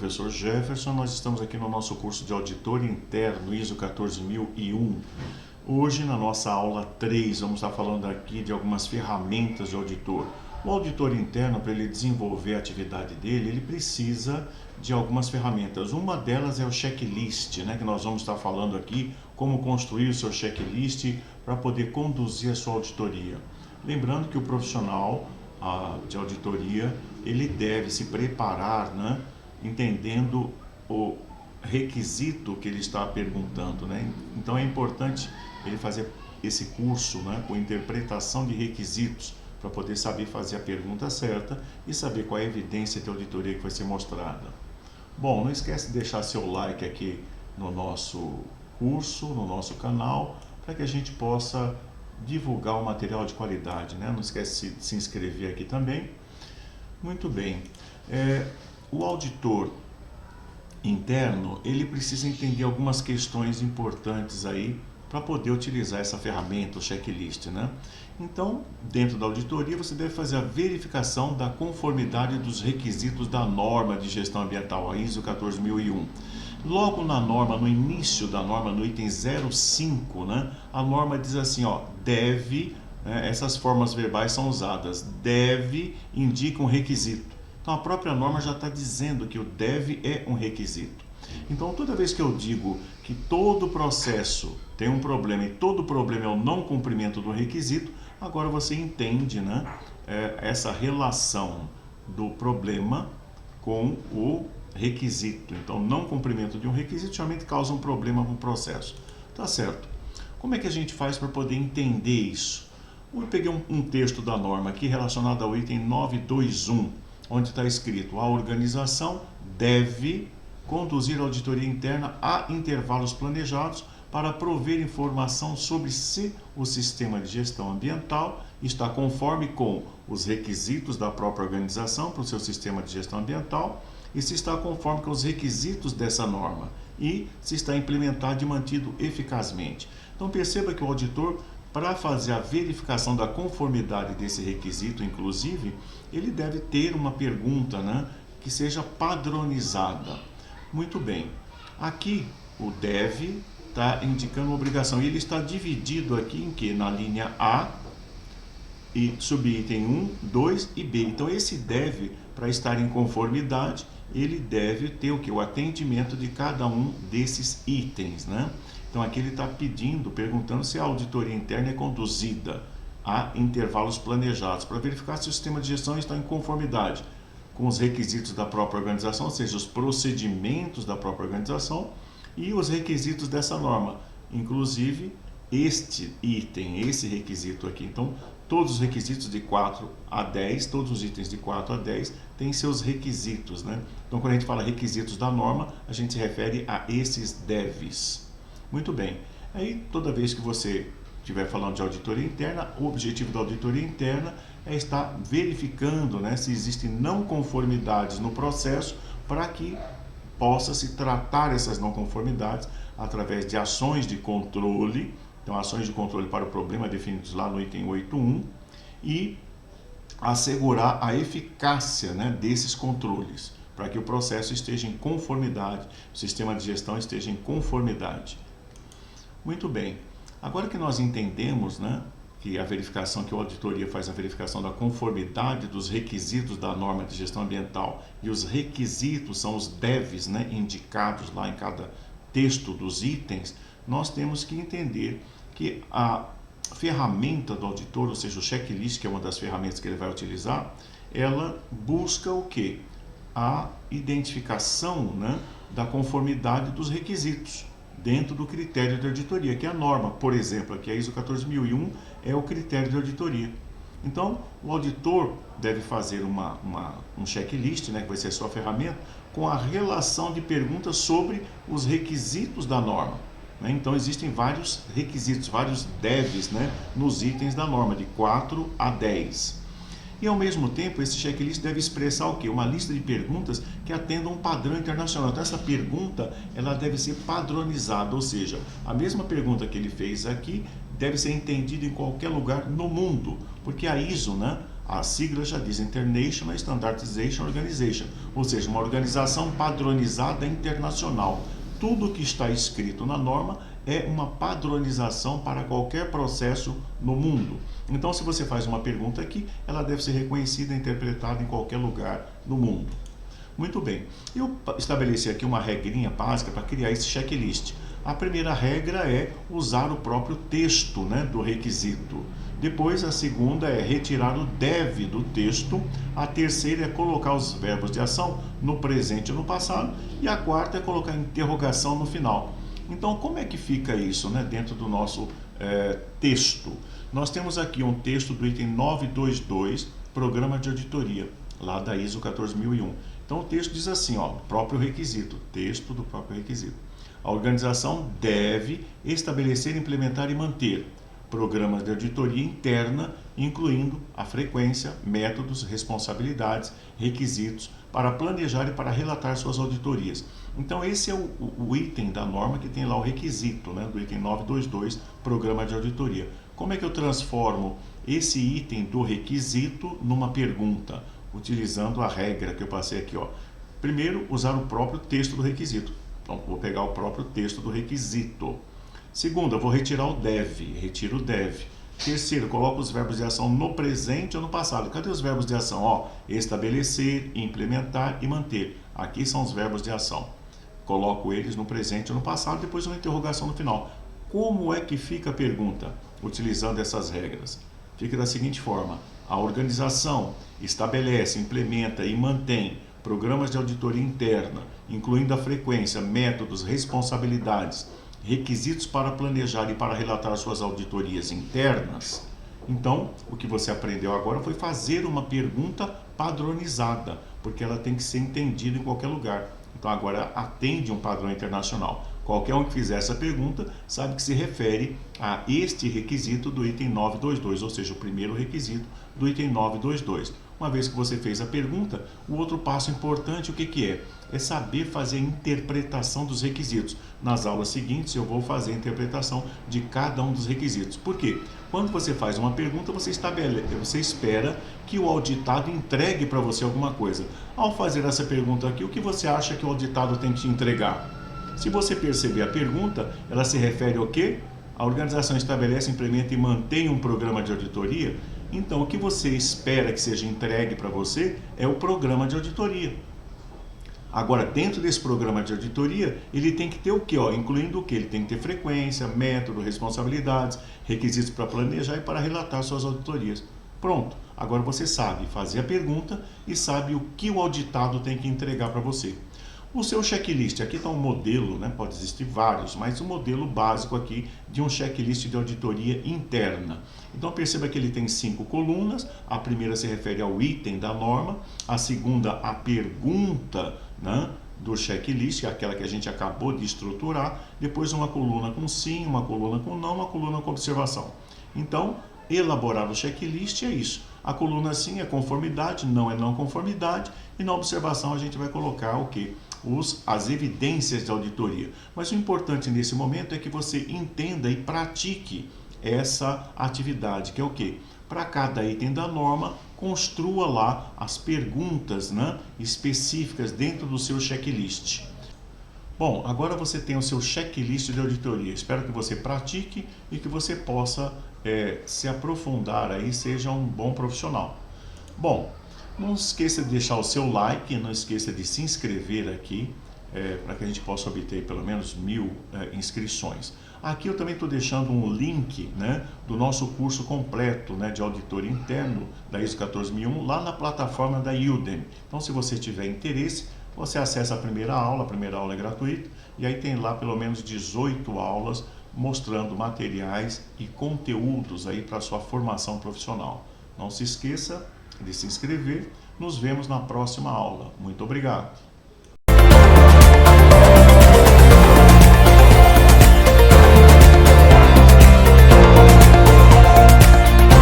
professor Jefferson, nós estamos aqui no nosso curso de auditor interno ISO 14001. Hoje, na nossa aula 3, vamos estar falando aqui de algumas ferramentas de auditor. O auditor interno, para ele desenvolver a atividade dele, ele precisa de algumas ferramentas. Uma delas é o checklist, que nós vamos estar falando aqui, como construir o seu checklist para poder conduzir a sua auditoria. Lembrando que o profissional de auditoria, ele deve se preparar, entendendo o requisito que ele está perguntando, Então é importante ele fazer esse curso, com interpretação de requisitos, para poder saber fazer a pergunta certa e saber qual é a evidência de auditoria que vai ser mostrada. Bom, não esquece de deixar seu like aqui no nosso curso, no nosso canal, para que a gente possa divulgar o material de qualidade, Não esquece de se inscrever aqui também. Muito bem. O auditor interno, ele precisa entender algumas questões importantes aí para poder utilizar essa ferramenta, o checklist, Então, dentro da auditoria, você deve fazer a verificação da conformidade dos requisitos da norma de gestão ambiental, a ISO 14001. Logo na norma, no início da norma, no item 05, a norma diz assim, deve, essas formas verbais são usadas, deve indica um requisito. Então a própria norma já está dizendo que o deve é um requisito. Então toda vez que eu digo que todo processo tem um problema e todo problema é o não cumprimento do requisito, agora você entende, essa relação do problema com o requisito. Então, não cumprimento de um requisito geralmente causa um problema no processo. Tá certo. Como é que a gente faz para poder entender isso? Eu peguei um texto da norma aqui relacionado ao item 921, onde está escrito: a organização deve conduzir a auditoria interna a intervalos planejados para prover informação sobre se o sistema de gestão ambiental está conforme com os requisitos da própria organização para o seu sistema de gestão ambiental e se está conforme com os requisitos dessa norma e se está implementado e mantido eficazmente. Então perceba que o auditor, para fazer a verificação da conformidade desse requisito, inclusive, ele deve ter uma pergunta, que seja padronizada. Muito bem. Aqui o deve está indicando uma obrigação e ele está dividido aqui em que? Na linha A e subitem 1, 2 e B. Então esse deve, para estar em conformidade, ele deve ter o que? O atendimento de cada um desses itens, Então aqui ele está perguntando se a auditoria interna é conduzida a intervalos planejados, para verificar se o sistema de gestão está em conformidade com os requisitos da própria organização, ou seja, os procedimentos da própria organização e os requisitos dessa norma, inclusive este item, esse requisito aqui. Então, todos os requisitos de 4 a 10, todos os itens de 4 a 10 têm seus requisitos, Então, quando a gente fala requisitos da norma, a gente se refere a esses deves. Muito bem. Aí, toda vez que você estiver falando de auditoria interna, o objetivo da auditoria interna é estar verificando, se existem não conformidades no processo, para que possa se tratar essas não conformidades através de ações de controle. Então, ações de controle para o problema definidos lá no item 81 e assegurar a eficácia desses controles, para que o processo esteja em conformidade, o sistema de gestão esteja em conformidade. Muito bem. Agora que nós entendemos, que a verificação, que a auditoria faz a verificação da conformidade dos requisitos da norma de gestão ambiental e os requisitos são os deves, indicados lá em cada texto dos itens, nós temos que entender que a ferramenta do auditor, ou seja, o checklist, que é uma das ferramentas que ele vai utilizar, ela busca o quê? A identificação, da conformidade dos requisitos dentro do critério de auditoria, que é a norma. Por exemplo, aqui a ISO 14001 é o critério de auditoria. Então, o auditor deve fazer um checklist, que vai ser a sua ferramenta, com a relação de perguntas sobre os requisitos da norma. Então, existem vários requisitos, vários deves, nos itens da norma, de 4 a 10. E, ao mesmo tempo, esse checklist deve expressar o quê? Uma lista de perguntas que atendam um padrão internacional. Então, essa pergunta ela deve ser padronizada, ou seja, a mesma pergunta que ele fez aqui deve ser entendida em qualquer lugar no mundo, porque a ISO, A sigla já diz International Standardization Organization, ou seja, uma organização padronizada internacional. Tudo que está escrito na norma é uma padronização para qualquer processo no mundo. Então, se você faz uma pergunta aqui, ela deve ser reconhecida e interpretada em qualquer lugar no mundo. Muito bem, eu estabeleci aqui uma regrinha básica para criar esse checklist. A primeira regra é usar o próprio texto, do requisito. Depois, a segunda é retirar o deve do texto. A terceira é colocar os verbos de ação no presente e no passado. E a quarta é colocar interrogação no final. Então, como é que fica isso dentro do nosso texto? Nós temos aqui um texto do item 922, Programa de Auditoria, lá da ISO 14001. Então, o texto diz assim, próprio requisito, texto do próprio requisito. A organização deve estabelecer, implementar e manter programas de auditoria interna, incluindo a frequência, métodos, responsabilidades, requisitos, para planejar e para relatar suas auditorias. Então, esse é o item da norma que tem lá o requisito, do item 922, Programa de Auditoria. Como é que eu transformo esse item do requisito numa pergunta? Utilizando a regra que eu passei aqui. Primeiro, usar o próprio texto do requisito. Então, vou pegar o próprio texto do requisito. Segundo, eu vou retirar o deve, retiro o deve. Terceiro, coloco os verbos de ação no presente ou no passado. Cadê os verbos de ação? Estabelecer, implementar e manter. Aqui são os verbos de ação. Coloco eles no presente ou no passado, depois uma interrogação no final. Como é que fica a pergunta? Utilizando essas regras. Fica da seguinte forma: a organização estabelece, implementa e mantém programas de auditoria interna, incluindo a frequência, métodos, responsabilidades, requisitos para planejar e para relatar suas auditorias internas. Então, o que você aprendeu agora foi fazer uma pergunta padronizada, porque ela tem que ser entendida em qualquer lugar. Então, agora atende um padrão internacional. Qualquer um que fizer essa pergunta sabe que se refere a este requisito do item 922, ou seja, o primeiro requisito do item 922. Uma vez que você fez a pergunta, o outro passo importante, o que é? É saber fazer a interpretação dos requisitos. Nas aulas seguintes, eu vou fazer a interpretação de cada um dos requisitos. Por quê? Quando você faz uma pergunta, você espera que o auditado entregue para você alguma coisa. Ao fazer essa pergunta aqui, o que você acha que o auditado tem que te entregar? Se você perceber a pergunta, ela se refere ao quê? A organização estabelece, implementa e mantém um programa de auditoria. Então, o que você espera que seja entregue para você é o programa de auditoria. Agora, dentro desse programa de auditoria, ele tem que ter o quê? Incluindo o quê? Ele tem que ter frequência, método, responsabilidades, requisitos para planejar e para relatar suas auditorias. Pronto, agora você sabe fazer a pergunta e sabe o que o auditado tem que entregar para você. O seu checklist, aqui está um modelo, pode existir vários, mas o modelo básico aqui de um checklist de auditoria interna. Então perceba que ele tem 5 colunas, a primeira se refere ao item da norma, a segunda a pergunta do checklist, que é aquela que a gente acabou de estruturar, depois uma coluna com sim, uma coluna com não, uma coluna com observação. Então, elaborar o checklist é isso. A coluna sim é conformidade, não é não conformidade, e na observação a gente vai colocar o quê? As evidências de auditoria. Mas o importante nesse momento é que você entenda e pratique essa atividade, que é o quê? Para cada item da norma, construa lá as perguntas específicas dentro do seu checklist. Bom, agora você tem o seu checklist de auditoria. Espero que você pratique e que você possa se aprofundar aí, seja um bom profissional. Bom, não esqueça de deixar o seu like, não esqueça de se inscrever aqui, para que a gente possa obter pelo menos 1000 inscrições. Aqui eu também estou deixando um link do nosso curso completo de auditor interno da ISO 14001 lá na plataforma da Udemy. Então, se você tiver interesse, você acessa a primeira aula é gratuita, e aí tem lá pelo menos 18 aulas mostrando materiais e conteúdos aí para a sua formação profissional. Não se esqueça de se inscrever. Nos vemos na próxima aula. Muito obrigado.